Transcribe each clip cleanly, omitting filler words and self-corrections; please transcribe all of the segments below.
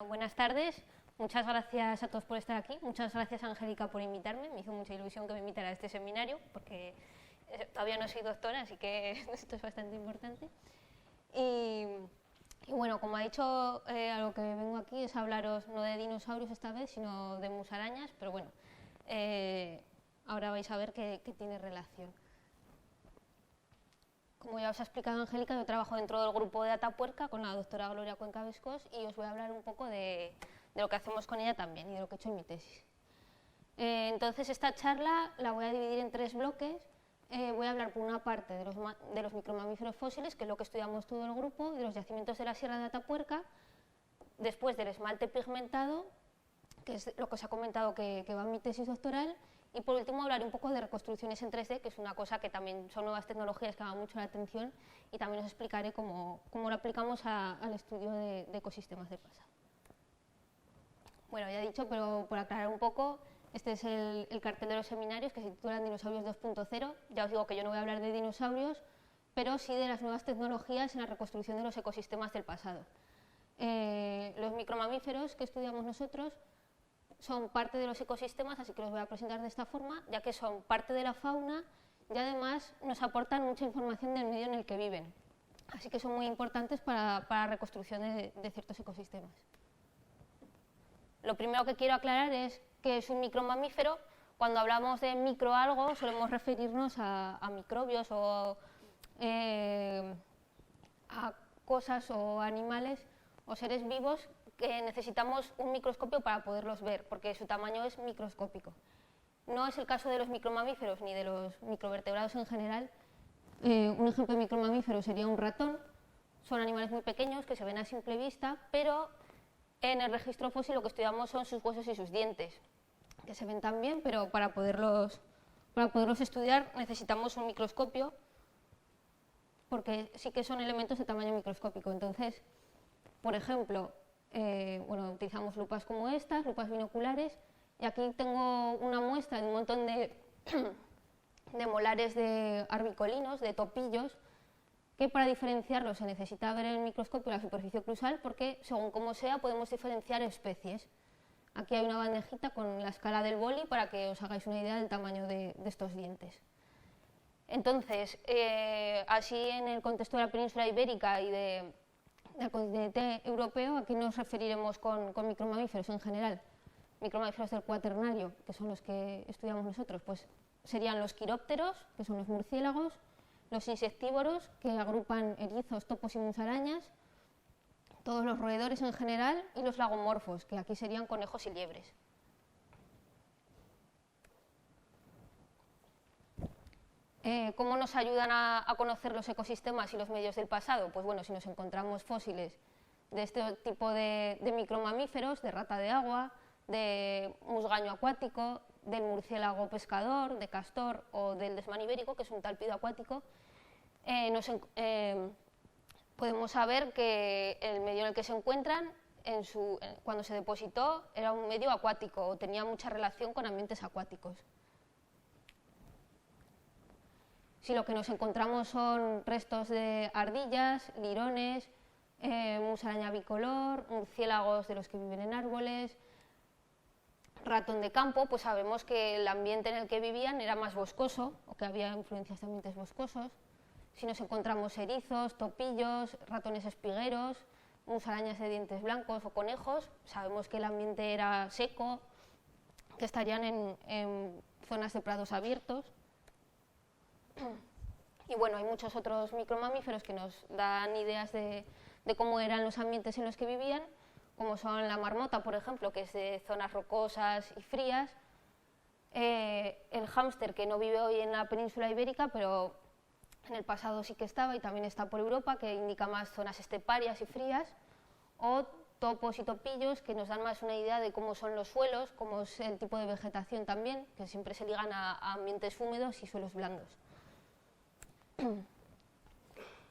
Buenas tardes, muchas gracias a todos por estar aquí, muchas gracias Angélica por invitarme, me hizo mucha ilusión que me invitara a este seminario porque todavía no soy doctora, así que esto es bastante importante. Y bueno, como ha dicho, a lo que vengo aquí es hablaros no de dinosaurios esta vez, sino de musarañas, pero bueno, ahora vais a ver que tiene relación. Como ya os ha explicado Angélica, yo trabajo dentro del grupo de Atapuerca con la doctora Gloria Cuenca Viscós y os voy a hablar un poco de lo que hacemos con ella también y de lo que he hecho en mi tesis. Entonces esta charla la voy a dividir en tres bloques. Voy a hablar por una parte de los micromamíferos fósiles, que es lo que estudiamos todo el grupo, de los yacimientos de la Sierra de Atapuerca, después del esmalte pigmentado, que es lo que os ha comentado que va en mi tesis doctoral, y por último hablaré un poco de reconstrucciones en 3D, que es una cosa que también son nuevas tecnologías que llaman mucho la atención, y también os explicaré cómo lo aplicamos al estudio de ecosistemas del pasado. Bueno, ya he dicho, pero por aclarar un poco, este es el cartel de los seminarios que se titulan Dinosaurios 2.0. Ya os digo que yo no voy a hablar de dinosaurios, pero sí de las nuevas tecnologías en la reconstrucción de los ecosistemas del pasado. Los micromamíferos que estudiamos nosotros son parte de los ecosistemas, así que los voy a presentar de esta forma, ya que son parte de la fauna y además nos aportan mucha información del medio en el que viven. Así que son muy importantes para la reconstrucción de ciertos ecosistemas. Lo primero que quiero aclarar es que es un micromamífero. Cuando hablamos de microalgo solemos referirnos a microbios o a cosas o animales o seres vivos que necesitamos un microscopio para poderlos ver, porque su tamaño es microscópico. No es el caso de los micromamíferos ni de los microvertebrados en general. Un ejemplo de micromamífero sería un ratón. Son animales muy pequeños que se ven a simple vista, pero en el registro fósil lo que estudiamos son sus huesos y sus dientes, que se ven también, pero para poderlos estudiar necesitamos un microscopio, porque sí que son elementos de tamaño microscópico. Entonces, por ejemplo, utilizamos lupas como estas, lupas binoculares, y aquí tengo una muestra de un montón de molares de arbicolinos, de topillos, que para diferenciarlos se necesita ver en el microscopio la superficie crusal, porque según como sea podemos diferenciar especies. Aquí hay una bandejita con la escala del boli para que os hagáis una idea del tamaño de estos dientes. Entonces, así en el contexto de la península ibérica y del continente europeo, aquí nos referiremos con micromamíferos en general. Micromamíferos del cuaternario, que son los que estudiamos nosotros, pues serían los quirópteros, que son los murciélagos, los insectívoros, que agrupan erizos, topos y musarañas, todos los roedores en general, y los lagomorfos, que aquí serían conejos y liebres. ¿Cómo nos ayudan a conocer los ecosistemas y los medios del pasado? Pues bueno, si nos encontramos fósiles de este tipo de micromamíferos, de rata de agua, de musgaño acuático, del murciélago pescador, de castor o del desmán ibérico, que es un talpido acuático, podemos saber que el medio en el que se encuentran cuando se depositó era un medio acuático o tenía mucha relación con ambientes acuáticos. Si lo que nos encontramos son restos de ardillas, lirones, musaraña bicolor, murciélagos de los que viven en árboles, ratón de campo, pues sabemos que el ambiente en el que vivían era más boscoso o que había influencias de ambientes boscosos. Si nos encontramos erizos, topillos, ratones espigueros, musarañas de dientes blancos o conejos, sabemos que el ambiente era seco, que estarían en zonas de prados abiertos. Y bueno, hay muchos otros micromamíferos que nos dan ideas de cómo eran los ambientes en los que vivían, como son la marmota, por ejemplo, que es de zonas rocosas y frías, el hámster, que no vive hoy en la península ibérica, pero en el pasado sí que estaba y también está por Europa, que indica más zonas esteparias y frías, o topos y topillos, que nos dan más una idea de cómo son los suelos, cómo es el tipo de vegetación también, que siempre se ligan a ambientes húmedos y suelos blandos.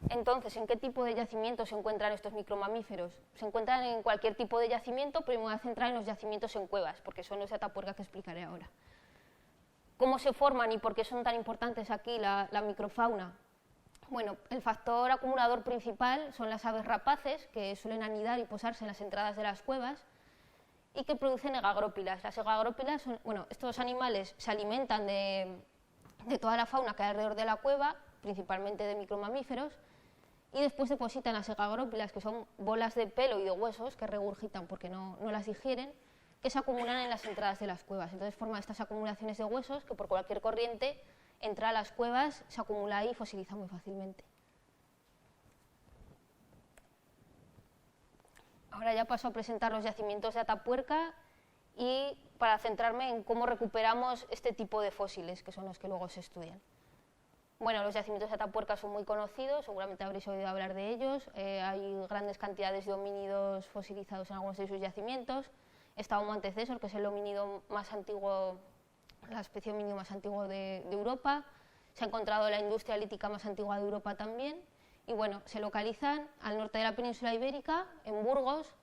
Entonces, ¿en qué tipo de yacimientos se encuentran estos micromamíferos? Se encuentran en cualquier tipo de yacimiento, pero me voy a centrar en los yacimientos en cuevas, porque son los de Atapuerca que explicaré ahora. ¿Cómo se forman y por qué son tan importantes aquí la microfauna? Bueno, el factor acumulador principal son las aves rapaces, que suelen anidar y posarse en las entradas de las cuevas y que producen egagrópilas. Las egagrópilas son, bueno, estos animales se alimentan de toda la fauna que hay alrededor de la cueva, principalmente de micromamíferos, y después depositan las egagrópilas, que son bolas de pelo y de huesos que regurgitan porque no las digieren, que se acumulan en las entradas de las cuevas. Entonces forman estas acumulaciones de huesos que por cualquier corriente entra a las cuevas, se acumula ahí y fosiliza muy fácilmente. Ahora ya paso a presentar los yacimientos de Atapuerca y para centrarme en cómo recuperamos este tipo de fósiles, que son los que luego se estudian. Bueno, los yacimientos de Atapuerca son muy conocidos, seguramente habréis oído hablar de ellos. Hay grandes cantidades de homínidos fosilizados en algunos de sus yacimientos. Está Homo antecesor, que es el homínido más antiguo, la especie homínido más antiguo de Europa. Se ha encontrado la industria lítica más antigua de Europa también. Y bueno, se localizan al norte de la península ibérica, en Burgos,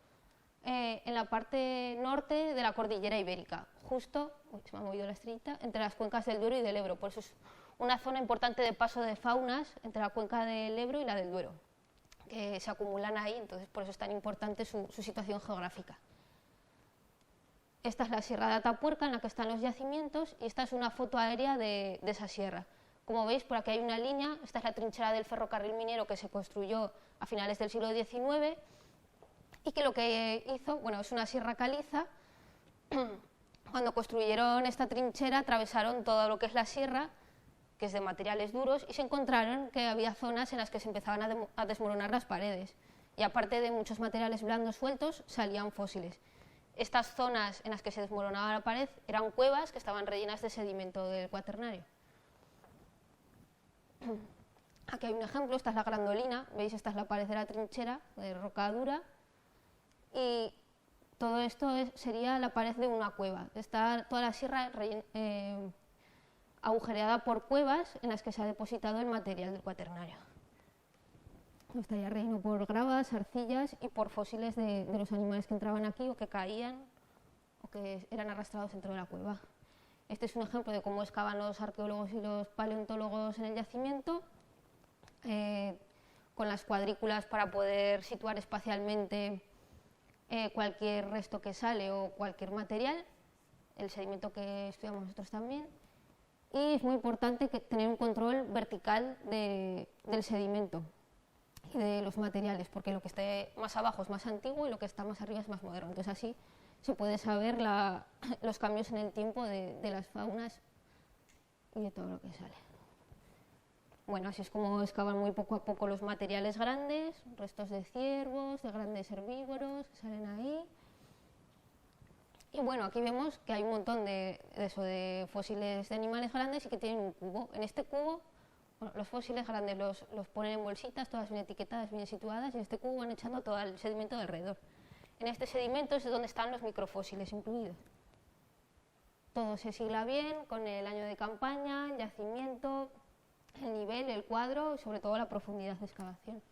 en la parte norte de la cordillera ibérica, justo, se me ha movido la estrellita, entre las cuencas del Duero y del Ebro. Por eso es una zona importante de paso de faunas entre la cuenca del Ebro y la del Duero, que se acumulan ahí, entonces por eso es tan importante su situación geográfica. Esta es la sierra de Atapuerca en la que están los yacimientos y esta es una foto aérea de esa sierra. Como veis, por aquí hay una línea, esta es la trinchera del ferrocarril minero que se construyó a finales del siglo XIX y que lo que hizo, bueno, es una sierra caliza. Cuando construyeron esta trinchera atravesaron todo lo que es la sierra, que es de materiales duros, y se encontraron que había zonas en las que se empezaban a desmoronar las paredes y aparte de muchos materiales blandos sueltos salían fósiles. Estas zonas en las que se desmoronaba la pared eran cuevas que estaban rellenas de sedimento del Cuaternario. Aquí hay un ejemplo, esta es la grandolina, veis, esta es la pared de la trinchera de roca dura y todo esto sería la pared de una cueva. Está toda la sierra agujereada por cuevas en las que se ha depositado el material del Cuaternario. Estaría relleno por gravas, arcillas y por fósiles de los animales que entraban aquí o que caían o que eran arrastrados dentro de la cueva. Este es un ejemplo de cómo excavan los arqueólogos y los paleontólogos en el yacimiento, con las cuadrículas para poder situar espacialmente cualquier resto que sale o cualquier material, el sedimento que estudiamos nosotros también. Y es muy importante tener un control vertical del sedimento y de los materiales, porque lo que esté más abajo es más antiguo y lo que está más arriba es más moderno. Entonces así se puede saber los cambios en el tiempo de las faunas y de todo lo que sale. Bueno, así es como excavan muy poco a poco los materiales grandes, restos de ciervos, de grandes herbívoros que salen ahí. Y bueno, aquí vemos que hay un montón de fósiles de animales grandes y que tienen un cubo. En este cubo, bueno, los fósiles grandes los ponen en bolsitas, todas bien etiquetadas, bien situadas, y en este cubo van echando todo el sedimento de alrededor. En este sedimento es donde están los microfósiles incluidos. Todo se sigla bien, con el año de campaña, el yacimiento, el nivel, el cuadro y sobre todo la profundidad de excavación.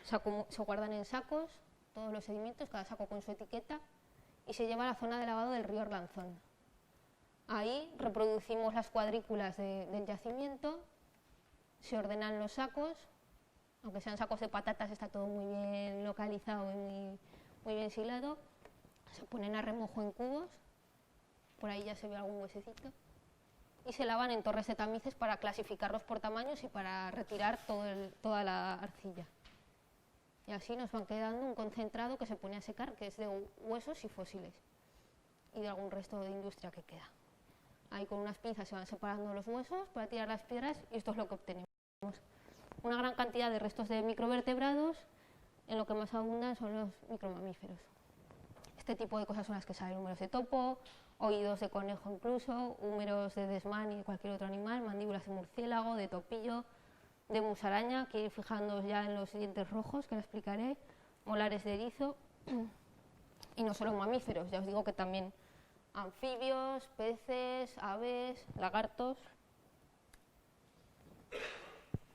Se guardan en sacos todos los sedimentos, cada saco con su etiqueta, y se lleva a la zona de lavado del río Arlanzón. Ahí reproducimos las cuadrículas del yacimiento, se ordenan los sacos, aunque sean sacos de patatas está todo muy bien localizado y muy bien silado, se ponen a remojo en cubos, por ahí ya se ve algún huesecito, y se lavan en torres de tamices para clasificarlos por tamaños y para retirar toda la arcilla. Y así nos van quedando un concentrado que se pone a secar, que es de huesos y fósiles, y de algún resto de industria que queda. Ahí con unas pinzas se van separando los huesos para tirar las piedras y esto es lo que obtenemos. Una gran cantidad de restos de microvertebrados, en lo que más abundan son los micromamíferos. Este tipo de cosas son las que salen: húmeros de topo, oídos de conejo incluso, húmeros de desmán y de cualquier otro animal, mandíbulas de murciélago, de topillo, de musaraña, aquí fijándoos ya en los dientes rojos, que lo explicaré, molares de erizo, y no solo mamíferos, ya os digo que también anfibios, peces, aves, lagartos.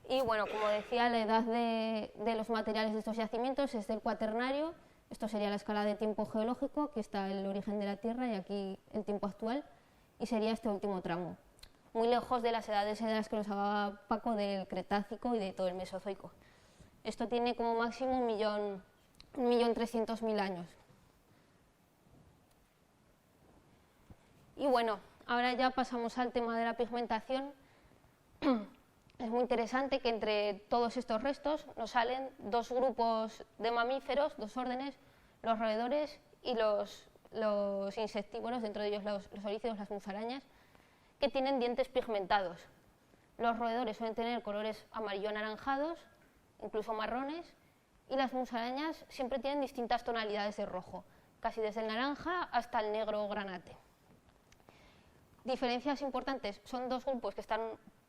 Y bueno, como decía, la edad de los materiales de estos yacimientos es del Cuaternario. Esto sería la escala de tiempo geológico, aquí está el origen de la Tierra y aquí el tiempo actual, y sería este último tramo. muy lejos de las edades de las que nos hablaba Paco del Cretácico y de todo el Mesozoico. Esto tiene como máximo 1.300.000 años. Y bueno, ahora ya pasamos al tema de la pigmentación. Es muy interesante que entre todos estos restos nos salen dos grupos de mamíferos, dos órdenes, los roedores y los insectívoros, dentro de ellos los orícidos, las musarañas, que tienen dientes pigmentados. Los roedores suelen tener colores amarillo-anaranjados, incluso marrones, y las musarañas siempre tienen distintas tonalidades de rojo, casi desde el naranja hasta el negro granate. Diferencias importantes: son dos grupos que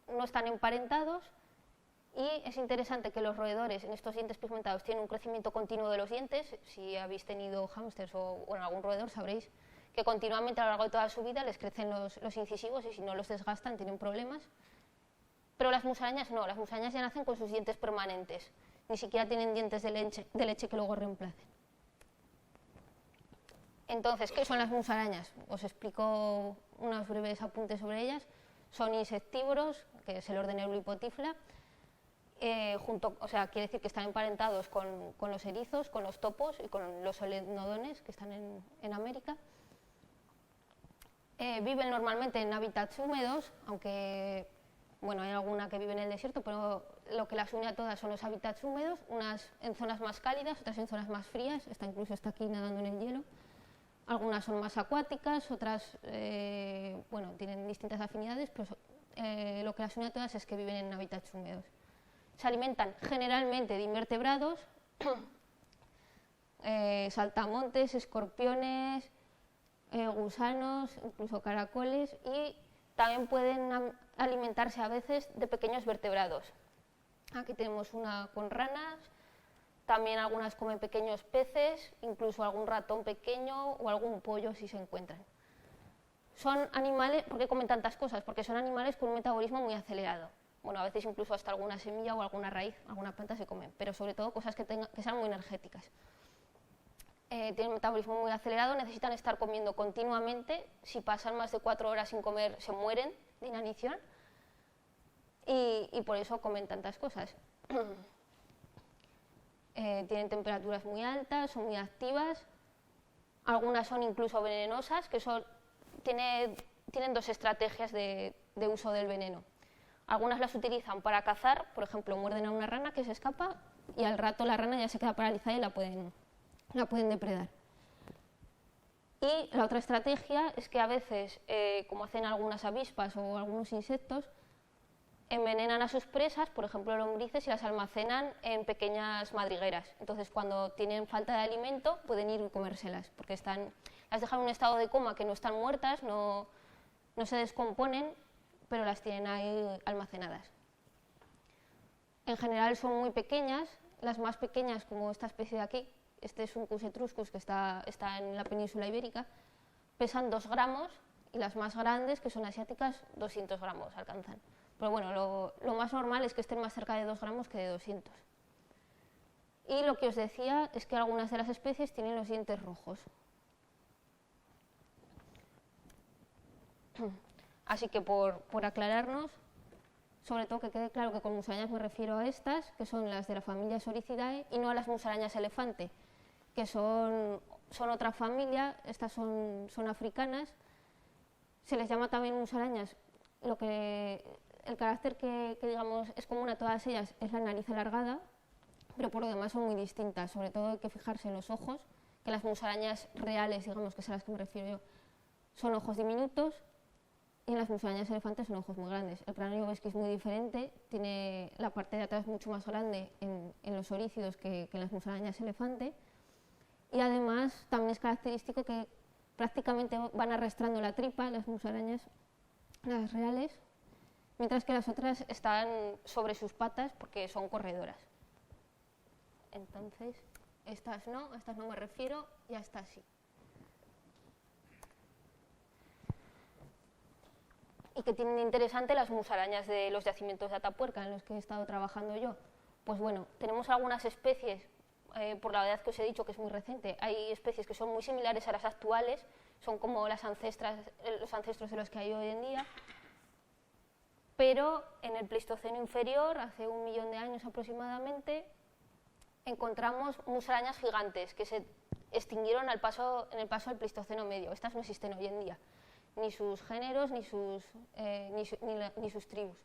no están emparentados, y es interesante que los roedores en estos dientes pigmentados tienen un crecimiento continuo de los dientes. Si habéis tenido hámsters o algún roedor sabréis que continuamente a lo largo de toda su vida les crecen los incisivos, y si no los desgastan tienen problemas. Pero las musarañas no, las musarañas ya nacen con sus dientes permanentes, ni siquiera tienen dientes de leche que luego reemplacen. Entonces, ¿qué son las musarañas? Os explico unos breves apuntes sobre ellas. Son insectívoros, que es el orden Eulipotifla, quiere decir que están emparentados con los erizos, con los topos y con los solenodontes, que están en América. Viven normalmente en hábitats húmedos, aunque bueno, hay alguna que vive en el desierto, pero lo que las une a todas son los hábitats húmedos, unas en zonas más cálidas, otras en zonas más frías. Esta incluso está aquí nadando en el hielo. Algunas son más acuáticas, otras tienen distintas afinidades, pero lo que las une a todas es que viven en hábitats húmedos. Se alimentan generalmente de invertebrados, saltamontes, escorpiones, gusanos, incluso caracoles, y también pueden alimentarse a veces de pequeños vertebrados. Aquí tenemos una con ranas. También algunas comen pequeños peces, incluso algún ratón pequeño o algún pollo si se encuentran. Son animales, ¿por qué comen tantas cosas? Porque son animales con un metabolismo muy acelerado. Bueno, a veces incluso hasta alguna semilla o alguna raíz, alguna planta se comen, pero sobre todo cosas que sean muy energéticas. Tienen un metabolismo muy acelerado, necesitan estar comiendo continuamente. Si pasan más de 4 horas sin comer, se mueren de inanición, y por eso comen tantas cosas. Tienen temperaturas muy altas, son muy activas, algunas son incluso venenosas, que tienen dos estrategias de uso del veneno. Algunas las utilizan para cazar, por ejemplo, muerden a una rana que se escapa y al rato la rana ya se queda paralizada y la pueden depredar. Y la otra estrategia es que a veces, como hacen algunas avispas o algunos insectos, envenenan a sus presas, por ejemplo lombrices, y las almacenan en pequeñas madrigueras. Entonces, cuando tienen falta de alimento, pueden ir y comérselas, porque las dejan en un estado de coma, que no están muertas, no se descomponen, pero las tienen ahí almacenadas. En general son muy pequeñas, las más pequeñas, como esta especie de aquí, este es un Cus etruscus que está en la península ibérica, pesan 2 gramos, y las más grandes, que son asiáticas, 200 gramos alcanzan. Pero bueno, lo más normal es que estén más cerca de 2 gramos que de 200. Y lo que os decía es que algunas de las especies tienen los dientes rojos. Así que por aclararnos, sobre todo que quede claro que con musarañas me refiero a estas, que son las de la familia Soricidae, y no a las musarañas elefante, que son otra familia. Estas son africanas. Se les llama también musarañas. El carácter que digamos es común a todas ellas es la nariz alargada, pero por lo demás son muy distintas. Sobre todo hay que fijarse en los ojos, que las musarañas reales, digamos, que es a las que me refiero yo, son ojos diminutos, y en las musarañas elefantes son ojos muy grandes. El cráneo ves que es muy diferente, tiene la parte de atrás mucho más grande en los orícidos que en las musarañas elefante, y además también es característico que prácticamente van arrastrando la tripa, las musarañas, las reales, mientras que las otras están sobre sus patas porque son corredoras. Entonces, a estas no me refiero, y a estas sí. ¿Y qué tienen de interesante las musarañas de los yacimientos de Atapuerca en los que he estado trabajando yo? Pues bueno, tenemos algunas especies, por la edad que os he dicho que es muy reciente, hay especies que son muy similares a las actuales, son como los ancestros de los que hay hoy en día, pero en el Pleistoceno inferior, hace 1 millón de años aproximadamente, encontramos musarañas gigantes que se extinguieron en el paso del Pleistoceno medio. Estas no existen hoy en día, ni sus géneros ni sus tribus.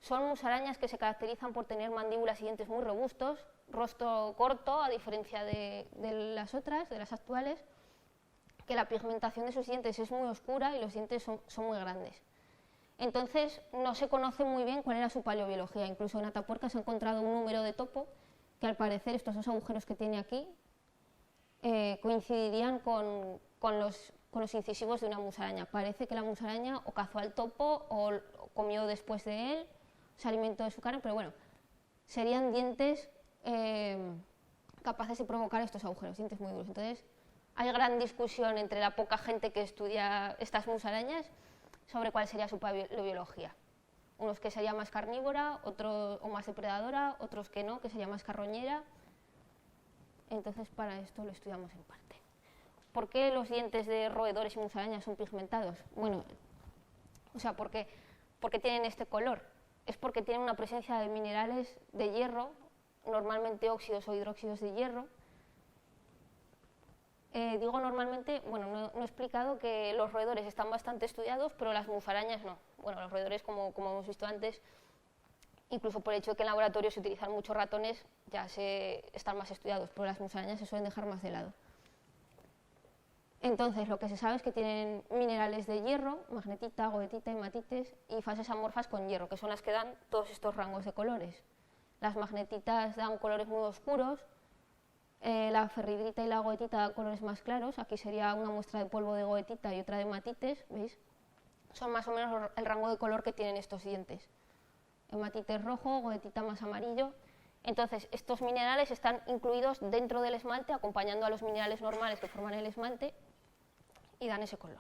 Son musarañas que se caracterizan por tener mandíbulas y dientes muy robustos, rostro corto, a diferencia de las otras, de las actuales, que la pigmentación de sus dientes es muy oscura y los dientes son muy grandes. Entonces, no se conoce muy bien cuál era su paleobiología. Incluso en Atapuerca se ha encontrado un número de topo que, al parecer, estos 2 agujeros que tiene aquí coincidirían con los incisivos de una musaraña. Parece que la musaraña o cazó al topo o comió después de él, se alimentó de su carne, pero bueno, serían dientes capaces de provocar estos agujeros, dientes muy duros. Entonces, hay gran discusión entre la poca gente que estudia estas musarañas sobre cuál sería su paleobiología. Unos que sería más carnívora, otros o más depredadora, otros que no, que sería más carroñera. Entonces, para esto lo estudiamos en parte. ¿Por qué los dientes de roedores y musarañas son pigmentados? Bueno, ¿por qué tienen este color? Es porque tienen una presencia de minerales de hierro, normalmente óxidos o hidróxidos de hierro. Digo normalmente, bueno, no he explicado que los roedores están bastante estudiados, pero las musarañas no. Bueno, los roedores, como hemos visto antes, incluso por el hecho de que en laboratorio se utilizan muchos ratones, ya están más estudiados, pero las musarañas se suelen dejar más de lado. Entonces, lo que se sabe es que tienen minerales de hierro, magnetita, goetita, hematites, y fases amorfas con hierro, que son las que dan todos estos rangos de colores. Las magnetitas dan colores muy oscuros, la ferridrita y la goetita dan colores más claros. Aquí sería una muestra de polvo de goetita y otra de hematites, ¿veis? Son más o menos el rango de color que tienen estos dientes. Hematite rojo, goetita más amarillo. Entonces, estos minerales están incluidos dentro del esmalte, acompañando a los minerales normales que forman el esmalte, y dan ese color.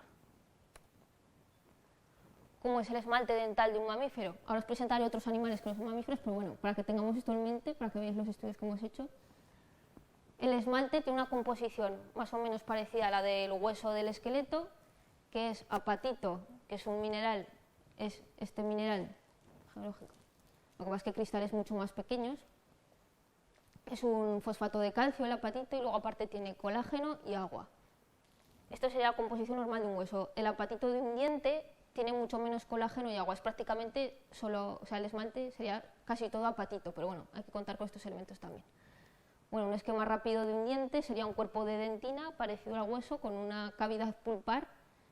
¿Cómo es el esmalte dental de un mamífero? Ahora os presentaré otros animales que no son mamíferos, pero bueno, para que tengamos esto en mente, para que veáis los estudios que hemos hecho. El esmalte tiene una composición más o menos parecida a la del hueso del esqueleto, que es apatito, que es un mineral, es este mineral geológico. Lo que pasa es que cristales mucho más pequeños. Es un fosfato de calcio el apatito y luego aparte tiene colágeno y agua. Esto sería la composición normal de un hueso. El apatito de un diente tiene mucho menos colágeno y agua. Es prácticamente solo, el esmalte sería casi todo apatito, pero bueno, hay que contar con estos elementos también. Bueno, un esquema rápido de un diente sería un cuerpo de dentina parecido al hueso con una cavidad pulpar,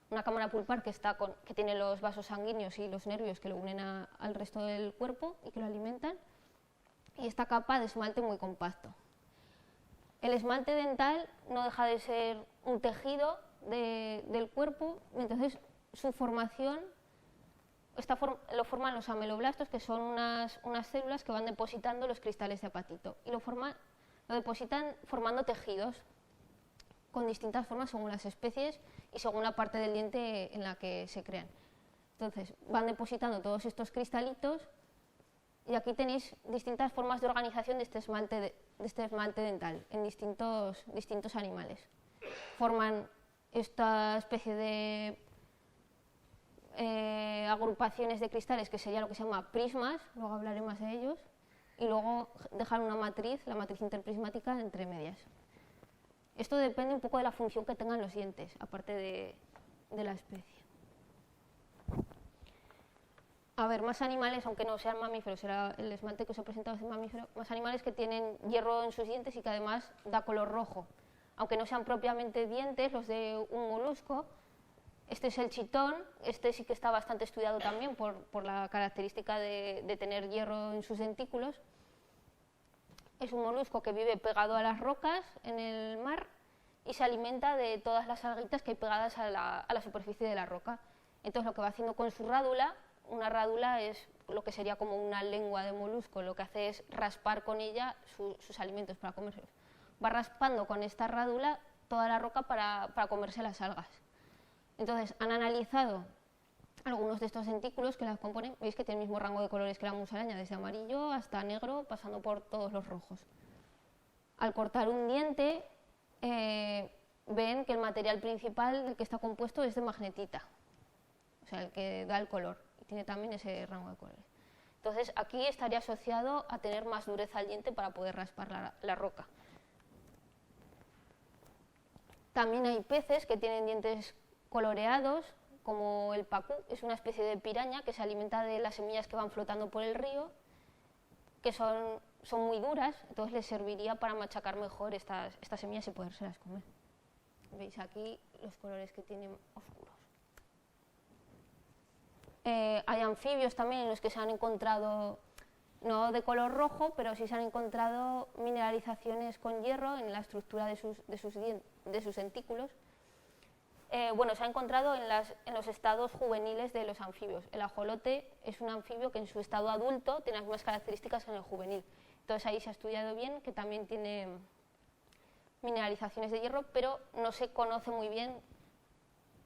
una cámara pulpar que tiene los vasos sanguíneos y los nervios que lo unen al resto del cuerpo y que lo alimentan, y esta capa de esmalte muy compacto. El esmalte dental no deja de ser un tejido del cuerpo, y entonces su formación lo forman los ameloblastos, que son unas células que van depositando los cristales de apatito, y lo depositan formando tejidos con distintas formas según las especies y según la parte del diente en la que se crean. Entonces van depositando todos estos cristalitos, y aquí tenéis distintas formas de organización de este esmalte dental en distintos animales. Forman esta especie de agrupaciones de cristales que sería lo que se llama prismas, luego hablaré más de ellos, y luego dejan una matriz, la matriz interprismática, entre medias. Esto depende un poco de la función que tengan los dientes, aparte de la especie. A ver, más animales, aunque no sean mamíferos, era el esmalte que os he presentado es mamífero, más animales que tienen hierro en sus dientes y que además da color rojo. Aunque no sean propiamente dientes, los de un molusco, este es el chitón, este sí que está bastante estudiado también por la característica de tener hierro en sus dentículos. Es un molusco que vive pegado a las rocas en el mar y se alimenta de todas las alguitas que hay pegadas a la superficie de la roca. Entonces lo que va haciendo con su rádula, una rádula es lo que sería como una lengua de molusco, lo que hace es raspar con ella sus alimentos para comérselos. Va raspando con esta rádula toda la roca para comerse las algas. Entonces han analizado algunos de estos dentículos que las componen. Veis que tiene el mismo rango de colores que la musaraña, desde amarillo hasta negro, pasando por todos los rojos. Al cortar un diente, ven que el material principal del que está compuesto es de magnetita, o sea, el que da el color, tiene también ese rango de colores. Entonces aquí estaría asociado a tener más dureza al diente para poder raspar la roca. También hay peces que tienen dientes coloreados, como el pacú, es una especie de piraña que se alimenta de las semillas que van flotando por el río, que son muy duras, entonces les serviría para machacar mejor estas semillas y podérselas comer. Veis aquí los colores que tienen oscuros. Hay anfibios también en los que se han encontrado, no de color rojo, pero sí se han encontrado mineralizaciones con hierro en la estructura de sus dentículos. Bueno, se ha encontrado en los estados juveniles de los anfibios. El ajolote es un anfibio que en su estado adulto tiene las mismas características que en el juvenil. Entonces ahí se ha estudiado bien que también tiene mineralizaciones de hierro, pero no se conoce muy bien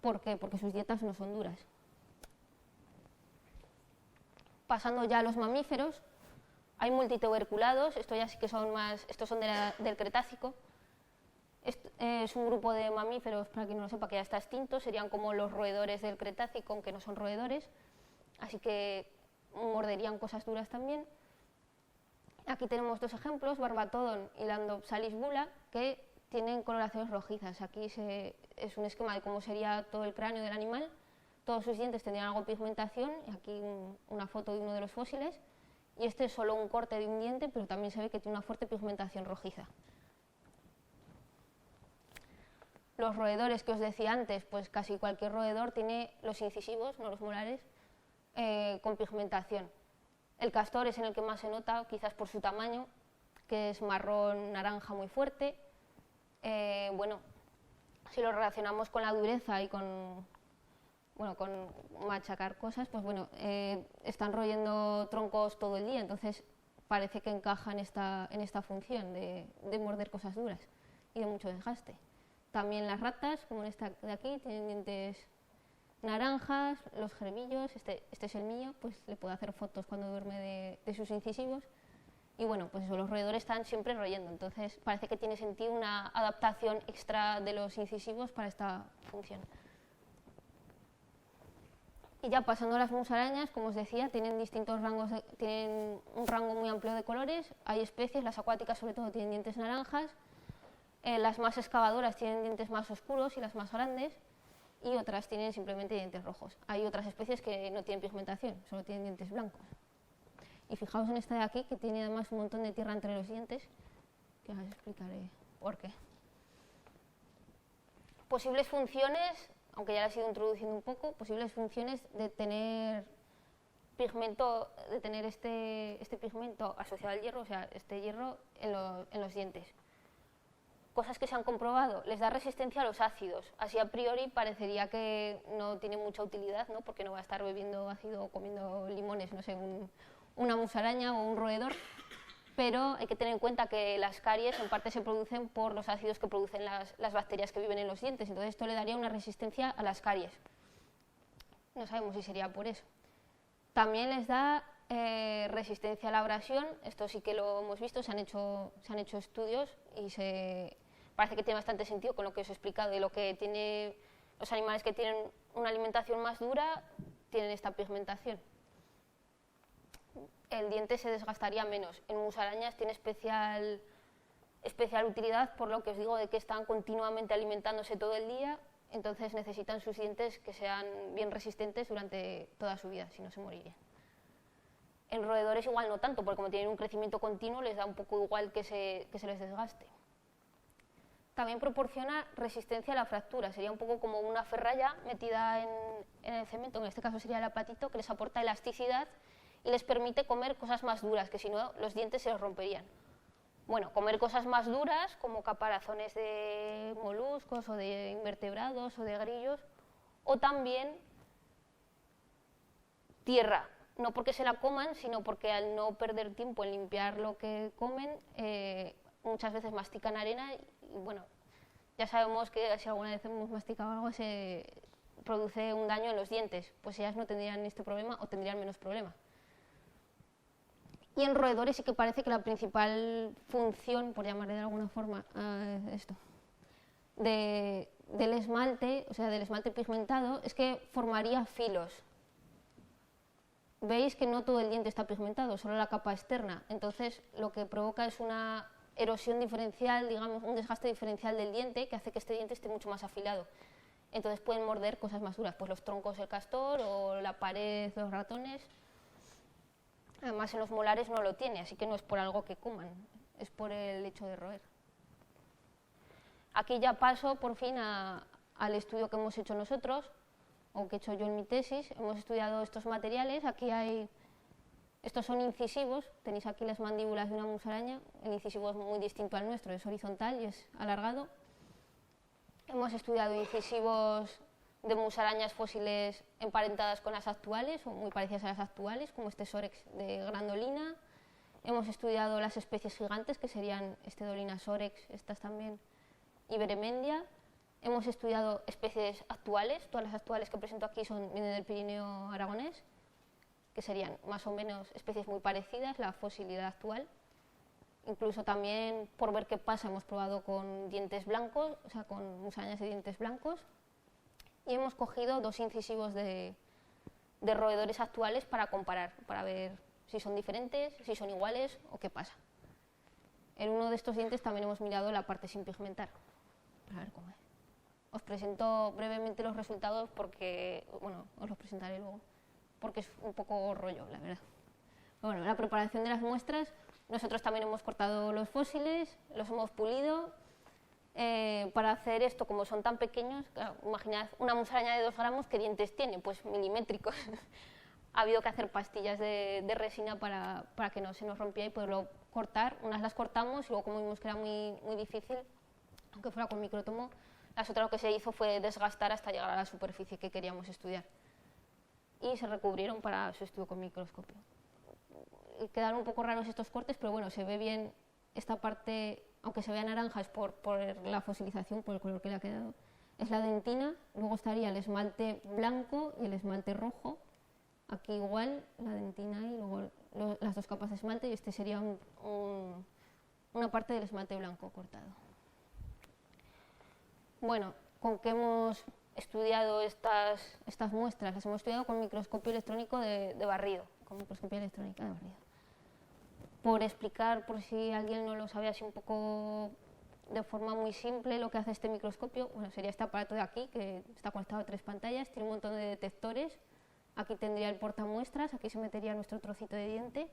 por qué, porque sus dietas no son duras. Pasando ya a los mamíferos, hay multituberculados, estos ya sí que son estos son del Cretácico. Es un grupo de mamíferos, para quien no lo sepa, que ya está extinto, serían como los roedores del Cretácico, aunque no son roedores, así que morderían cosas duras también. Aquí tenemos dos ejemplos, Barbatodon y Landopsalis bula, que tienen coloraciones rojizas. Aquí es un esquema de cómo sería todo el cráneo del animal. Todos sus dientes tendrían algo de pigmentación, y aquí una foto de uno de los fósiles, y este es solo un corte de un diente, pero también se ve que tiene una fuerte pigmentación rojiza. Los roedores que os decía antes, pues casi cualquier roedor tiene los incisivos, no los molares, con pigmentación. El castor es en el que más se nota, quizás por su tamaño, que es marrón naranja muy fuerte. Bueno, si lo relacionamos con la dureza y con machacar cosas, pues bueno, están royendo troncos todo el día, entonces parece que encaja en esta función de morder cosas duras y de mucho desgaste. También las ratas, como en esta de aquí, tienen dientes naranjas, los gerbillos, este es el mío, pues le puedo hacer fotos cuando duerme de sus incisivos. Y bueno, pues eso, los roedores están siempre royendo, entonces parece que tiene sentido una adaptación extra de los incisivos para esta función. Y ya pasando a las musarañas, como os decía, tienen distintos rangos, tienen un rango muy amplio de colores. Hay especies, las acuáticas sobre todo tienen dientes naranjas, las más excavadoras tienen dientes más oscuros y las más grandes, y otras tienen simplemente dientes rojos. Hay otras especies que no tienen pigmentación, solo tienen dientes blancos. Y fijaos en esta de aquí, que tiene además un montón de tierra entre los dientes, que os explicaré por qué. Posibles funciones, aunque ya las he ido introduciendo un poco, posibles funciones de tener pigmento, de tener este pigmento asociado al hierro, o sea, este hierro en los dientes. Cosas que se han comprobado, les da resistencia a los ácidos. Así a priori parecería que no tiene mucha utilidad, ¿no? Porque no va a estar bebiendo ácido o comiendo limones, no sé, una musaraña o un roedor, pero hay que tener en cuenta que las caries en parte se producen por los ácidos que producen las bacterias que viven en los dientes, entonces esto le daría una resistencia a las caries. No sabemos si sería por eso. También les da resistencia a la abrasión, esto sí que lo hemos visto, se han hecho estudios y parece que tiene bastante sentido con lo que os he explicado, y lo que tiene los animales que tienen una alimentación más dura tienen esta pigmentación. El diente se desgastaría menos. En musarañas tiene especial utilidad por lo que os digo de que están continuamente alimentándose todo el día, entonces necesitan sus dientes que sean bien resistentes durante toda su vida, si no se morirían. En roedores igual no tanto, porque como tienen un crecimiento continuo les da un poco igual que se les desgaste. También proporciona resistencia a la fractura, sería un poco como una ferralla metida en el cemento, en este caso sería el apatito, que les aporta elasticidad y les permite comer cosas más duras, que si no los dientes se les romperían. Bueno, comer cosas más duras como caparazones de moluscos o de invertebrados o de grillos, o también tierra, no porque se la coman, sino porque al no perder tiempo en limpiar lo que comen, muchas veces mastican arena y bueno, ya sabemos que si alguna vez hemos masticado algo se produce un daño en los dientes, pues ellas no tendrían este problema o tendrían menos problema. Y en roedores sí que parece que la principal función, por llamarle de alguna forma del esmalte, o sea, del esmalte pigmentado, es que formaría filos. veis que no todo el diente está pigmentado, solo la capa externa. Entonces, lo que provoca es una erosión diferencial, digamos, un desgaste diferencial del diente que hace que este diente esté mucho más afilado. Entonces pueden morder cosas más duras, pues los troncos del castor o la pared de los ratones. Además, en los molares no lo tiene, así que no es por algo que coman, es por el hecho de roer. Aquí ya paso, por fin, al estudio que hemos hecho nosotros, o que he hecho yo en mi tesis. Hemos estudiado estos materiales. Aquí estos son incisivos, tenéis aquí las mandíbulas de una musaraña. El incisivo es muy distinto al nuestro, es horizontal y es alargado. Hemos estudiado incisivos de musarañas fósiles emparentadas con las actuales, o muy parecidas a las actuales, como este Sorex de Grandolina. Hemos estudiado las especies gigantes, que serían Dolina Sorex, estas también, y Beremendia. Hemos estudiado especies actuales, todas las actuales que presento aquí vienen del Pirineo aragonés, que serían más o menos especies muy parecidas, la fosilidad actual. Incluso también, por ver qué pasa, hemos probado con dientes blancos, o sea, con musarañas de dientes blancos, y hemos cogido 2 incisivos de roedores actuales para comparar, para ver si son diferentes, si son iguales o qué pasa. En uno de estos dientes también hemos mirado la parte sin pigmentar, para ver cómo es. Os presento brevemente los resultados porque, bueno, os los presentaré luego, porque es un poco rollo, la verdad. Bueno, la preparación de las muestras, nosotros también hemos cortado los fósiles, los hemos pulido. Para hacer esto, como son tan pequeños, claro, imaginad una musaraña de 2 gramos, ¿qué dientes tiene? Pues milimétricos. Ha habido que hacer pastillas de resina para que no se nos rompiera y poderlo cortar. Unas las cortamos y luego, como vimos que era muy difícil, aunque fuera con microtomo, las otras lo que se hizo fue desgastar hasta llegar a la superficie que queríamos estudiar. Y se recubrieron para su estudio con microscopio. Quedaron un poco raros estos cortes, pero bueno, se ve bien esta parte, aunque se vea naranja, es por la fosilización, por el color que le ha quedado. Es la dentina, luego estaría el esmalte blanco y el esmalte rojo. Aquí igual, la dentina y luego las 2 capas de esmalte, y este sería una parte del esmalte blanco cortado. Bueno, ¿con qué hemos estudiado estas muestras? Las hemos estudiado con microscopio electrónico de barrido, con microscopía electrónica de barrido. Por explicar, por si alguien no lo sabe así un poco de forma muy simple, lo que hace este microscopio, bueno, sería este aparato de aquí, que está conectado a 3 pantallas, tiene un montón de detectores. Aquí tendría el portamuestras, aquí se metería nuestro trocito de diente.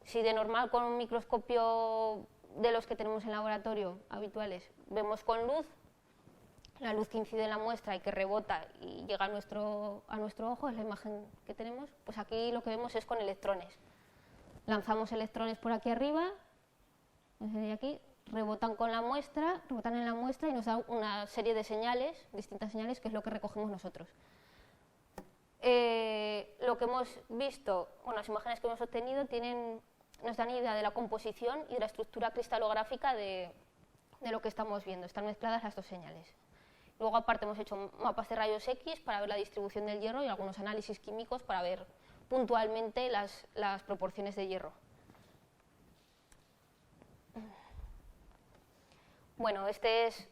Si de normal con un microscopio de los que tenemos en laboratorio habituales vemos con luz, la luz que incide en la muestra y que rebota y llega a nuestro ojo, es la imagen que tenemos, pues aquí lo que vemos es con electrones. Lanzamos electrones por aquí arriba, aquí, rebotan en la muestra y nos dan una serie de señales, distintas señales, que es lo que recogemos nosotros. Lo que hemos visto, bueno, las imágenes que hemos obtenido nos dan idea de la composición y de la estructura cristalográfica de lo que estamos viendo. Están mezcladas las 2 señales. Luego, aparte, hemos hecho mapas de rayos X para ver la distribución del hierro y algunos análisis químicos para ver puntualmente las proporciones de hierro. Bueno, este es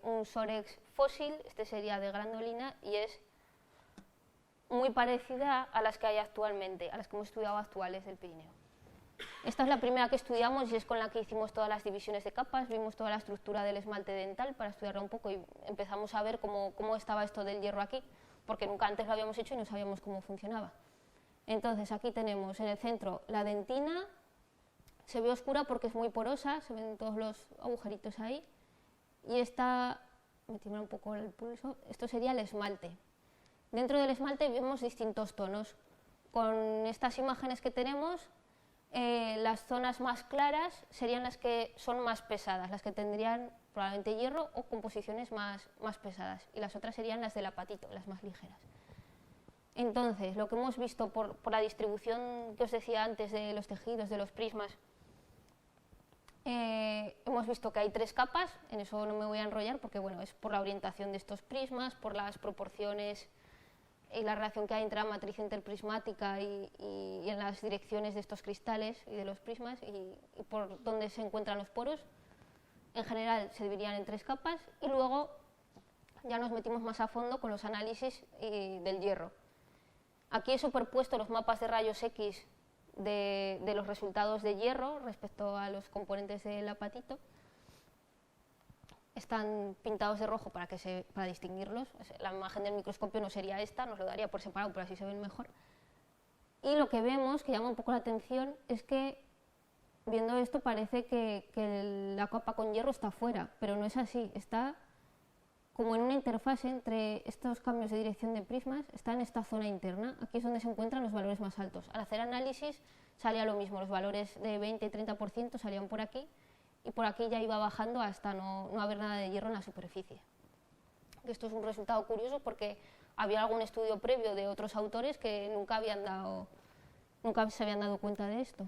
un Sorex fósil, este sería de Grandolina y es muy parecida a las que hay actualmente, a las que hemos estudiado actuales del Pirineo. Esta es la primera que estudiamos y es con la que hicimos todas las divisiones de capas, vimos toda la estructura del esmalte dental para estudiarla un poco y empezamos a ver cómo estaba esto del hierro aquí, porque nunca antes lo habíamos hecho y no sabíamos cómo funcionaba. Entonces aquí tenemos en el centro la dentina, se ve oscura porque es muy porosa, se ven todos los agujeritos ahí, y esta, me tiembla un poco el pulso, esto sería el esmalte. Dentro del esmalte vemos distintos tonos. Con estas imágenes que tenemos, las zonas más claras serían las que son más pesadas, las que tendrían probablemente hierro o composiciones más pesadas, y las otras serían las del apatito, las más ligeras. Entonces, lo que hemos visto por la distribución que os decía antes de los tejidos, de los prismas, hemos visto que hay 3 capas, en eso no me voy a enrollar porque bueno, es por la orientación de estos prismas, por las proporciones y la relación que hay entre la matriz interprismática y en las direcciones de estos cristales y de los prismas y por dónde se encuentran los poros. En general se dividirían en 3 capas y luego ya nos metimos más a fondo con los análisis del hierro. Aquí he superpuesto los mapas de rayos X de los resultados de hierro respecto a los componentes del apatito. Están pintados de rojo para distinguirlos. La imagen del microscopio no sería esta, nos lo daría por separado, pero así se ven mejor. Y lo que vemos, que llama un poco la atención, es que viendo esto parece que la capa con hierro está fuera, pero no es así, está como en una interfase entre estos cambios de dirección de prismas, está en esta zona interna, aquí es donde se encuentran los valores más altos. Al hacer análisis salía lo mismo, los valores de 20 y 30% salían por aquí, y por aquí ya iba bajando hasta no haber nada de hierro en la superficie. Esto es un resultado curioso porque había algún estudio previo de otros autores que nunca se habían dado cuenta de esto.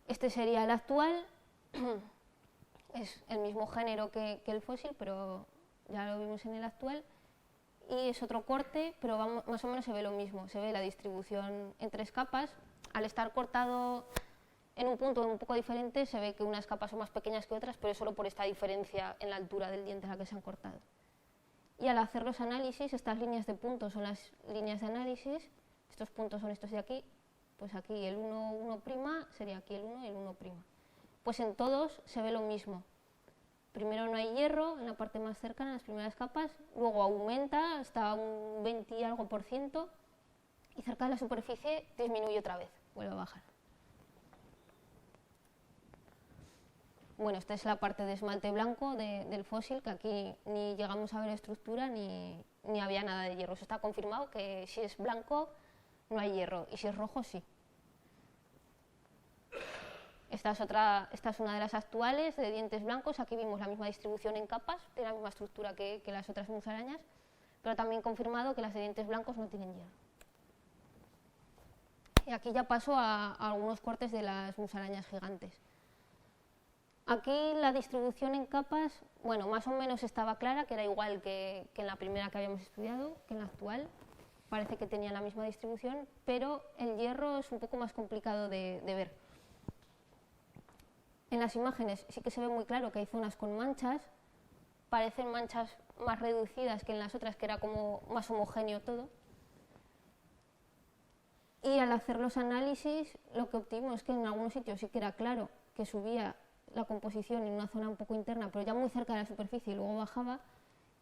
Este sería el actual, es el mismo género que el fósil, pero ya lo vimos en el actual, y es otro corte, pero más o menos se ve lo mismo, se ve la distribución en 3 capas. Al estar cortado en un punto un poco diferente, se ve que unas capas son más pequeñas que otras, pero es solo por esta diferencia en la altura del diente en la que se han cortado. Y al hacer los análisis, estas líneas de puntos son las líneas de análisis, estos puntos son estos de aquí, pues aquí el 1, 1', sería aquí el 1 y el 1'. Pues en todos se ve lo mismo. Primero no hay hierro en la parte más cercana, en las primeras capas, luego aumenta hasta un 20 y algo %, y cerca de la superficie disminuye otra vez, vuelve a bajar. Bueno, esta es la parte de esmalte blanco del fósil, que aquí ni llegamos a ver estructura ni había nada de hierro. Eso está confirmado que si es blanco no hay hierro, y si es rojo sí. Esta es una de las actuales de dientes blancos. Aquí vimos la misma distribución en capas, tiene la misma estructura que las otras musarañas, pero también confirmado que las de dientes blancos no tienen hierro. Y aquí ya paso a algunos cortes de las musarañas gigantes. Aquí la distribución en capas, bueno, más o menos estaba clara, que era igual que en la primera que habíamos estudiado, que en la actual. Parece que tenía la misma distribución, pero el hierro es un poco más complicado de ver. En las imágenes sí que se ve muy claro que hay zonas con manchas, parecen manchas más reducidas que en las otras, que era como más homogéneo todo. Y al hacer los análisis, lo que obtuvimos es que en algunos sitios sí que era claro que subía la composición en una zona un poco interna, pero ya muy cerca de la superficie, y luego bajaba,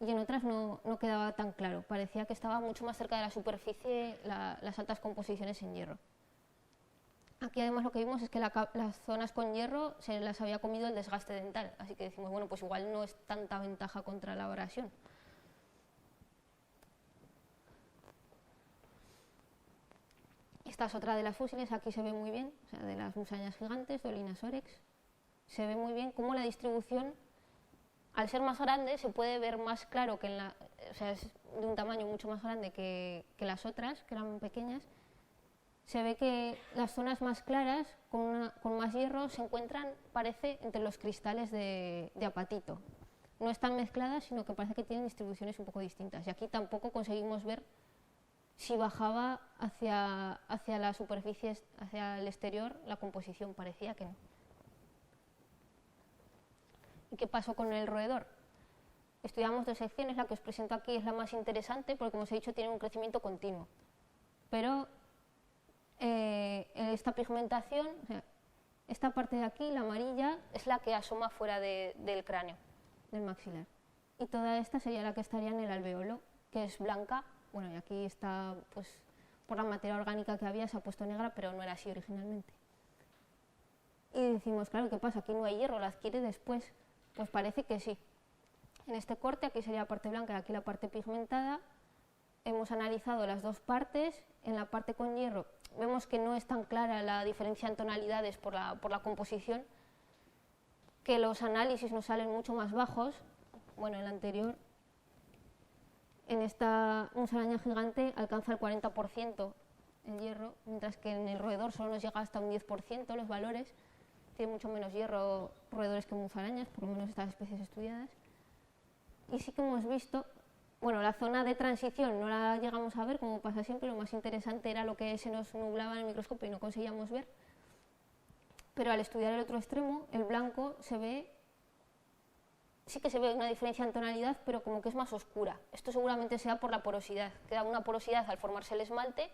y en otras no quedaba tan claro, parecía que estaba mucho más cerca de la superficie las altas composiciones en hierro. Aquí además lo que vimos es que las zonas con hierro se las había comido el desgaste dental, así que decimos, bueno, pues igual no es tanta ventaja contra la abrasión. Esta es otra de las fósiles, aquí se ve muy bien, o sea, de las musarañas gigantes, Dolinas oryx. Se ve muy bien cómo la distribución, al ser más grande, se puede ver más claro que o sea, es de un tamaño mucho más grande que las otras, que eran pequeñas. Se ve que las zonas más claras, con más hierro, se encuentran, parece, entre los cristales de apatito. No están mezcladas, sino que parece que tienen distribuciones un poco distintas. Y aquí tampoco conseguimos ver si bajaba hacia la superficie, hacia el exterior, la composición, parecía que no. ¿Y qué pasó con el roedor? Estudiamos 2 secciones, la que os presento aquí es la más interesante porque, como os he dicho, tiene un crecimiento continuo. Pero esta pigmentación, o sea, esta parte de aquí, la amarilla, es la que asoma fuera del cráneo, del maxilar. Y toda esta sería la que estaría en el alvéolo, que es blanca. Bueno, y aquí está, pues, por la materia orgánica que había, se ha puesto negra, pero no era así originalmente. Y decimos, claro, ¿qué pasa? Aquí no hay hierro, ¿la adquiere después? Pues parece que sí. En este corte, aquí sería la parte blanca y aquí la parte pigmentada. Hemos analizado las 2 partes. En la parte con hierro vemos que no es tan clara la diferencia en tonalidades por la composición, que los análisis nos salen mucho más bajos. Bueno, en la anterior, en esta musaraña gigante alcanza el 40% en hierro, mientras que en el roedor solo nos llega hasta un 10% los valores. Tiene mucho menos hierro roedores que musarañas, por lo menos estas especies estudiadas. Y sí que hemos visto, bueno, la zona de transición no la llegamos a ver, como pasa siempre, lo más interesante era lo que se nos nublaba en el microscopio y no conseguíamos ver. Pero al estudiar el otro extremo, el blanco, se ve sí que se ve una diferencia en tonalidad, pero como que es más oscura. Esto seguramente sea por la porosidad, queda una porosidad al formarse el esmalte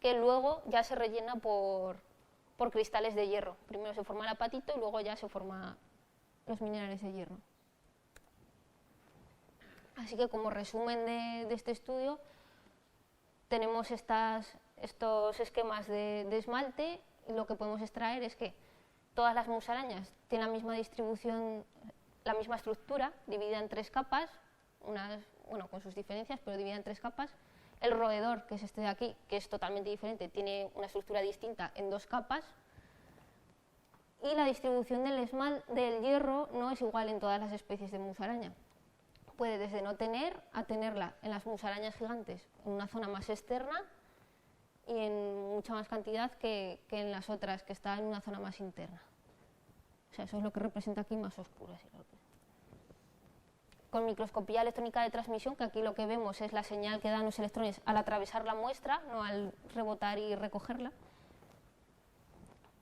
que luego ya se rellena por cristales de hierro. Primero se forma el apatito y luego ya se forman los minerales de hierro. Así que como resumen de este estudio, tenemos estos esquemas de esmalte y lo que podemos extraer es que todas las musarañas tienen la misma distribución, la misma estructura, dividida en 3 capas, bueno, con sus diferencias, pero dividida en 3 capas. El roedor, que es este de aquí, que es totalmente diferente, tiene una estructura distinta en 2 capas. Y la distribución del hierro no es igual en todas las especies de musaraña. Puede desde no tener a tenerla en las musarañas gigantes en una zona más externa y en mucha más cantidad que en las otras, que están en una zona más interna. O sea, eso es lo que representa aquí más oscuro. Con microscopía electrónica de transmisión, que aquí lo que vemos es la señal que dan los electrones al atravesar la muestra, no al rebotar y recogerla.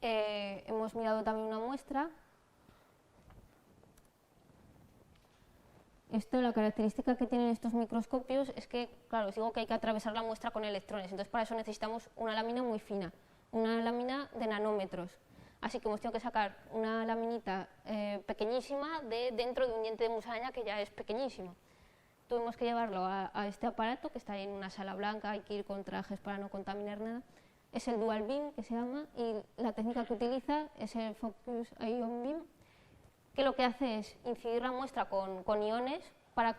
Hemos mirado también una muestra. Esto, la característica que tienen estos microscopios es que, claro, os digo que hay que atravesar la muestra con electrones, entonces para eso necesitamos una lámina muy fina, una lámina de nanómetros. Así que hemos tenido que sacar una laminita pequeñísima dentro de un diente de musaraña que ya es pequeñísimo. Tuvimos que llevarlo a este aparato que está ahí en una sala blanca, hay que ir con trajes para no contaminar nada. Es el Dual Beam, que se llama, y la técnica que utiliza es el Focus Ion Beam, que lo que hace es incidir la muestra con iones para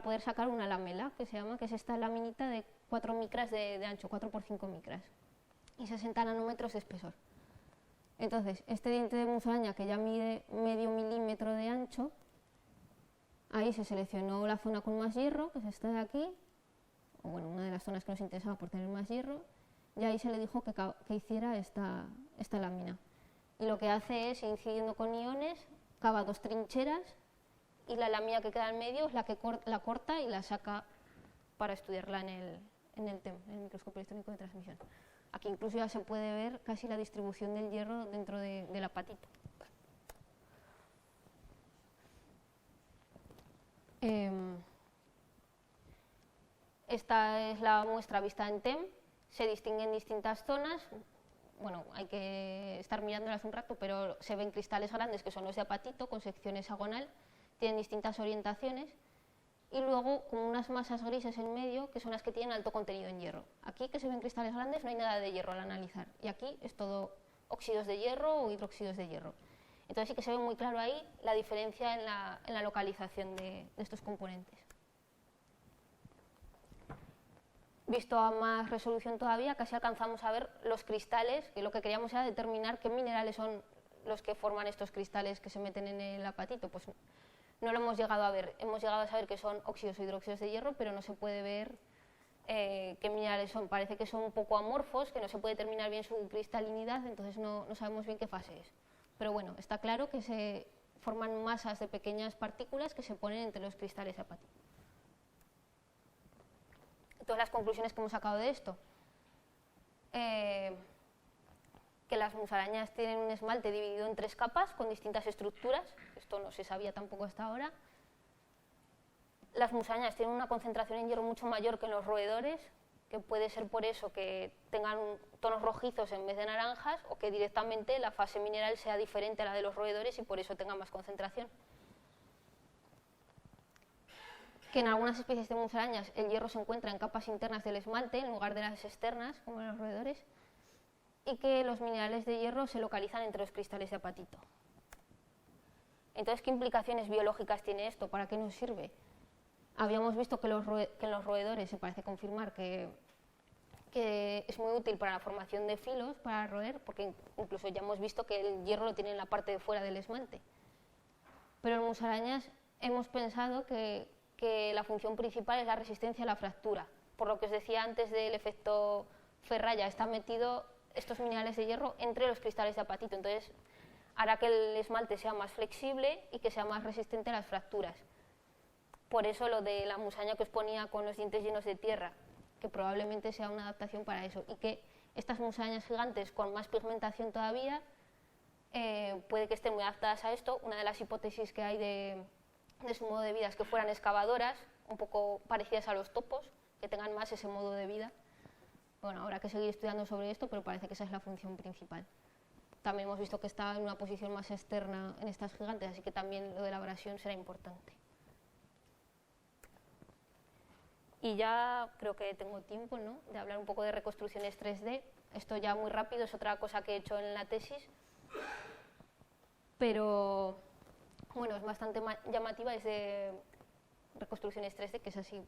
poder sacar una lamela, que se llama, que es esta laminita de 4 micras de ancho, 4 por 5 micras, y 60 nanómetros de espesor. Entonces, este diente de musaraña, que ya mide medio milímetro de ancho, ahí se seleccionó la zona con más hierro, que es esta de aquí, o bueno, una de las zonas que nos interesaba por tener más hierro, y ahí se le dijo que hiciera esta lámina. Y lo que hace es, incidiendo con iones, cava 2 trincheras y la lámina que queda en medio es la que la corta y la saca para estudiarla en el TEM, en el microscopio electrónico de transmisión. Aquí incluso ya se puede ver casi la distribución del hierro dentro del apatito. Esta es la muestra vista en TEM, se distinguen distintas zonas. Bueno, hay que estar mirándolas un rato, pero se ven cristales grandes que son los de apatito con sección hexagonal, tienen distintas orientaciones y luego como unas masas grises en medio que son las que tienen alto contenido en hierro. Aquí que se ven cristales grandes no hay nada de hierro al analizar y aquí es todo óxidos de hierro o hidróxidos de hierro. Entonces sí que se ve muy claro ahí la diferencia en la localización de estos componentes. Visto a más resolución todavía, casi alcanzamos a ver los cristales, que lo que queríamos era determinar qué minerales son los que forman estos cristales que se meten en el apatito. Pues no lo hemos llegado a ver, hemos llegado a saber que son óxidos o hidróxidos de hierro, pero no se puede ver qué minerales son. Parece que son un poco amorfos, que no se puede determinar bien su cristalinidad, entonces no sabemos bien qué fase es. Pero bueno, está claro que se forman masas de pequeñas partículas que se ponen entre los cristales de apatito. Todas las conclusiones que hemos sacado de esto, que las musarañas tienen un esmalte dividido en 3 capas con distintas estructuras, esto no se sabía tampoco hasta ahora. Las musarañas tienen una concentración en hierro mucho mayor que en los roedores, que puede ser por eso que tengan tonos rojizos en vez de naranjas o que directamente la fase mineral sea diferente a la de los roedores y por eso tengan más concentración. Que en algunas especies de musarañas el hierro se encuentra en capas internas del esmalte en lugar de las externas, como en los roedores, y que los minerales de hierro se localizan entre los cristales de apatito. Entonces, ¿qué implicaciones biológicas tiene esto? ¿Para qué nos sirve? Habíamos visto que en los roedores se parece confirmar que es muy útil para la formación de filos, para roer, porque incluso ya hemos visto que el hierro lo tiene en la parte de fuera del esmalte. Pero en musarañas hemos pensado que la función principal es la resistencia a la fractura. Por lo que os decía antes del efecto Ferraya, están metidos estos minerales de hierro entre los cristales de apatito, entonces hará que el esmalte sea más flexible y que sea más resistente a las fracturas. Por eso lo de la musaraña que os ponía con los dientes llenos de tierra, que probablemente sea una adaptación para eso, y que estas musarañas gigantes con más pigmentación todavía puede que estén muy adaptadas a esto. Una de las hipótesis que hay de su modo de vida es que fueran excavadoras, un poco parecidas a los topos, que tengan más ese modo de vida. Bueno, habrá que seguir estudiando sobre esto, pero parece que esa es la función principal. También hemos visto que está en una posición más externa en estas gigantes, así que también lo de la abrasión será importante. Y ya creo que tengo tiempo, ¿no?, de hablar un poco de reconstrucciones 3D. Esto ya muy rápido, es otra cosa que he hecho en la tesis, pero bueno, es bastante llamativa, es de reconstrucciones 3D, que es así,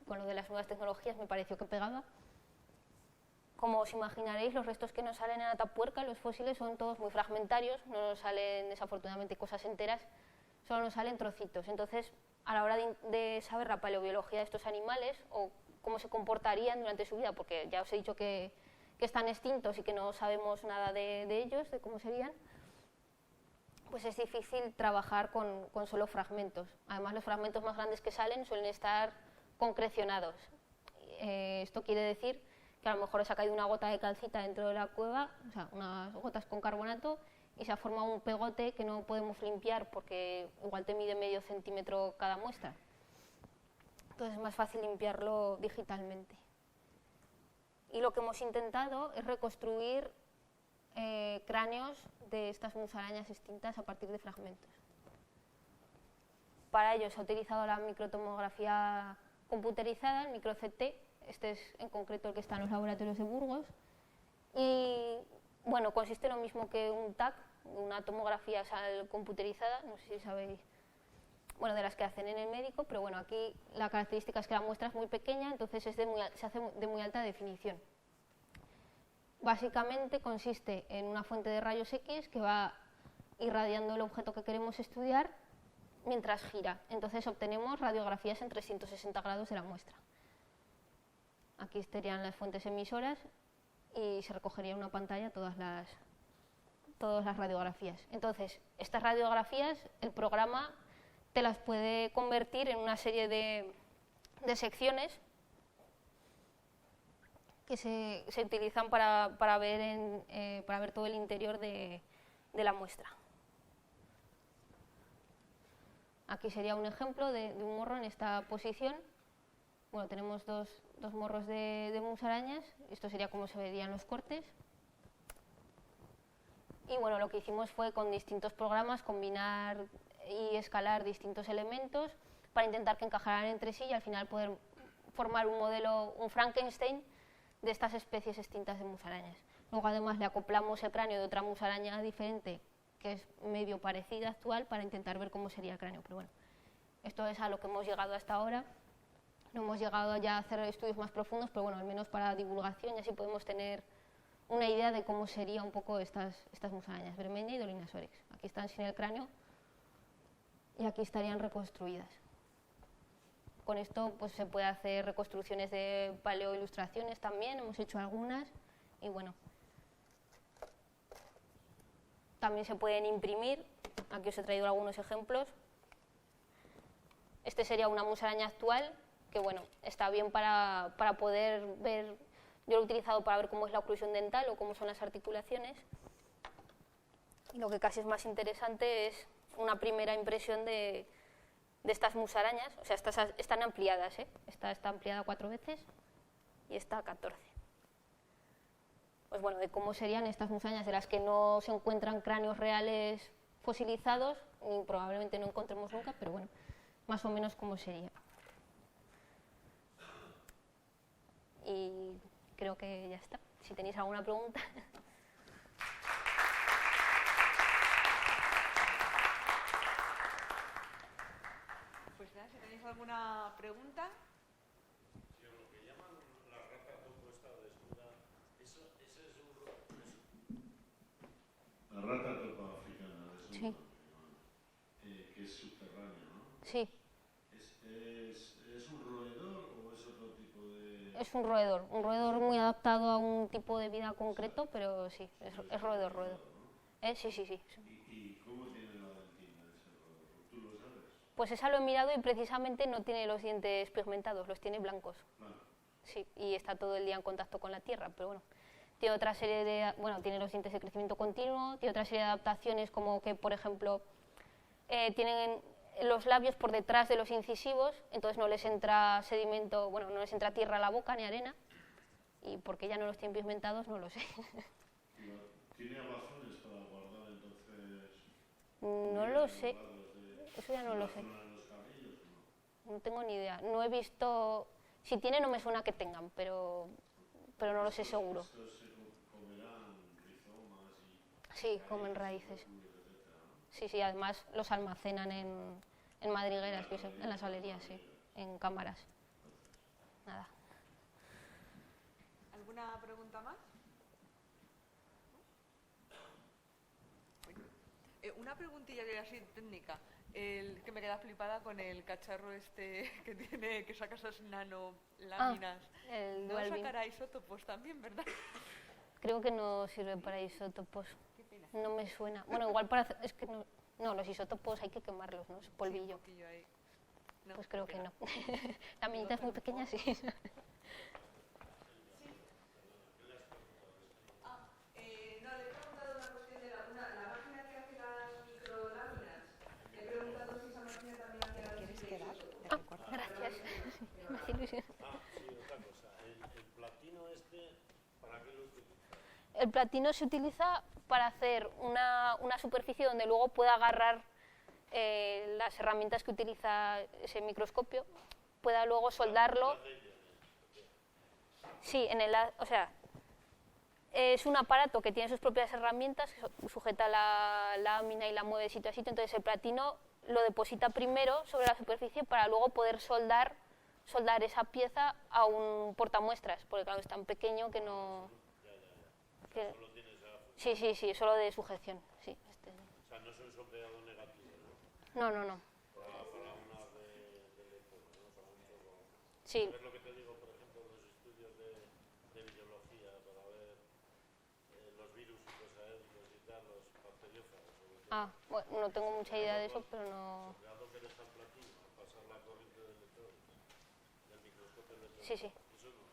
con lo de las nuevas tecnologías me pareció que pegaba. Como os imaginaréis, los restos que nos salen en Atapuerca, los fósiles, son todos muy fragmentarios, no nos salen desafortunadamente cosas enteras, solo nos salen trocitos. Entonces, a la hora de saber la paleobiología de estos animales o cómo se comportarían durante su vida, porque ya os he dicho que están extintos y que no sabemos nada de ellos, de cómo serían, pues es difícil trabajar con solo fragmentos. Además, los fragmentos más grandes que salen suelen estar concrecionados. Esto quiere decir que a lo mejor se ha caído una gota de calcita dentro de la cueva, o sea, unas gotas con carbonato, y se ha formado un pegote que no podemos limpiar porque igual te mide medio centímetro cada muestra. Entonces es más fácil limpiarlo digitalmente. Y lo que hemos intentado es reconstruir cráneos de estas musarañas extintas a partir de fragmentos. Para ello se ha utilizado la microtomografía computerizada, el micro-CT, este es en concreto el que está en los laboratorios de Burgos, y bueno, consiste en lo mismo que un TAC, una tomografía computerizada, no sé si sabéis, bueno, de las que hacen en el médico, pero bueno, aquí la característica es que la muestra es muy pequeña, entonces se hace de muy alta definición. Básicamente consiste en una fuente de rayos X que va irradiando el objeto que queremos estudiar mientras gira. Entonces obtenemos radiografías en 360 grados de la muestra. Aquí estarían las fuentes emisoras y se recogería en una pantalla todas las radiografías. Entonces, estas radiografías, el programa te las puede convertir en una serie de secciones que se utilizan para ver todo el interior de la muestra. Aquí sería un ejemplo de un morro en esta posición. Bueno, tenemos dos morros de musarañas, esto sería como se verían los cortes. Y bueno, lo que hicimos fue con distintos programas combinar y escalar distintos elementos para intentar que encajaran entre sí y al final poder formar un modelo, un Frankenstein, de estas especies extintas de musarañas. Luego además le acoplamos el cráneo de otra musaraña diferente que es medio parecida actual para intentar ver cómo sería el cráneo, pero bueno, esto es a lo que hemos llegado hasta ahora. No hemos llegado ya a hacer estudios más profundos, pero bueno, al menos para divulgación y así podemos tener una idea de cómo serían un poco estas musarañas, Bermeña y Dolinosaurix. Aquí están sin el cráneo y aquí estarían reconstruidas. Con esto pues, se puede hacer reconstrucciones de paleoilustraciones también, hemos hecho algunas y bueno. También se pueden imprimir, aquí os he traído algunos ejemplos. Este sería una musaraña actual que bueno, está bien para poder ver, yo lo he utilizado para ver cómo es la oclusión dental o cómo son las articulaciones. Y lo que casi es más interesante es una primera impresión de estas musarañas, o sea, estas están ampliadas, esta está ampliada 4 veces y esta 14. Pues bueno, de cómo serían estas musarañas de las que no se encuentran cráneos reales fosilizados, y probablemente no encontremos nunca, pero bueno, más o menos cómo sería. Y creo que ya está. Si tenéis alguna pregunta. Pues nada, si tenéis alguna pregunta. Sí, lo que llaman la rata topo esta desnuda, ese es la rata topo africana desnuda, Sí. Que es subterránea, ¿no? Sí. ¿Es un roedor o es otro tipo de...? Es un roedor muy adaptado a un tipo de vida concreto, pero sí, es roedor. Sí. ¿Y cómo tiene la dentina ese roedor? ¿Tú lo sabes? Pues esa lo he mirado y precisamente no tiene los dientes pigmentados, los tiene blancos. Sí, y está todo el día en contacto con la tierra, pero bueno. Tiene otra serie de, bueno, tiene los dientes de crecimiento continuo, tiene otra serie de adaptaciones como que, por ejemplo, tienen los labios por detrás de los incisivos, entonces no les entra sedimento, bueno, no les entra tierra a la boca ni arena, y porque ya no los tienen pigmentados, no lo sé. ¿Tiene abazones para guardar entonces? No lo sé, eso ya no lo sé. No tengo ni idea, no he visto, si tiene no me suena que tengan, pero no lo sé seguro. Estos se comerán rizomas y... Sí, comen raíces. Sí, sí, además los almacenan en madrigueras, que en las galerías, sí, en cámaras. Nada. ¿Alguna pregunta más? Una preguntilla que así técnica, que me queda flipada con el cacharro este que tiene, que saca esas nanoláminas. El No Dual Beam. sacará isótopos también, ¿verdad? Creo que no sirve para isótopos. Qué pena. No me suena. Bueno, igual para hacer, es que no, los isótopos hay que quemarlos, ¿no? Es polvillo. Sí, un poquillo ahí. No, Pues creo que pena. no. La minita es muy pequeña, sí. No, le he preguntado una cuestión de la máquina que hace las microláminas. Le he preguntado si esa máquina también hace las ¿Quieres quedar? Gracias. Me hace ilusión. Sí, otra cosa. El platino este, ¿para qué lo utiliza? El platino se utiliza para hacer una superficie donde luego pueda agarrar las herramientas que utiliza ese microscopio, pueda luego soldarlo. Sí, o sea, es un aparato que tiene sus propias herramientas, que sujeta la lámina y la mueve de sitio a sitio, entonces el platino lo deposita primero sobre la superficie para luego poder soldar esa pieza a un portamuestras, porque claro, es tan pequeño que no... que- Solo tiene esa sí, función. sí, sí, solo de sujeción, sí. O sea, no es un sombreado negativo, ¿no? No. Para una de electrodo, ¿no? Para un todo. Sí, ¿Sabes lo que te digo, por ejemplo, los estudios de biología para ver los virus y cosas éticos y tal, los bacteriófagos? Sobre todo. bueno, no tengo mucha idea de eso, pero no... Soldado que deja el platino al pasar la corriente de electrodos del microscopio electrónico. Sí, sí. Eso no.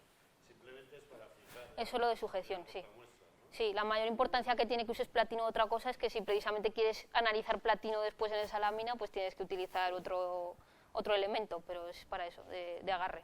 Simplemente es para fijar Es solo de sujeción, sí. la muestra, ¿no? Sí, la mayor importancia que tiene que uses platino otra cosa es que si precisamente quieres analizar platino después en esa lámina, pues tienes que utilizar otro elemento, pero es para eso, de agarre.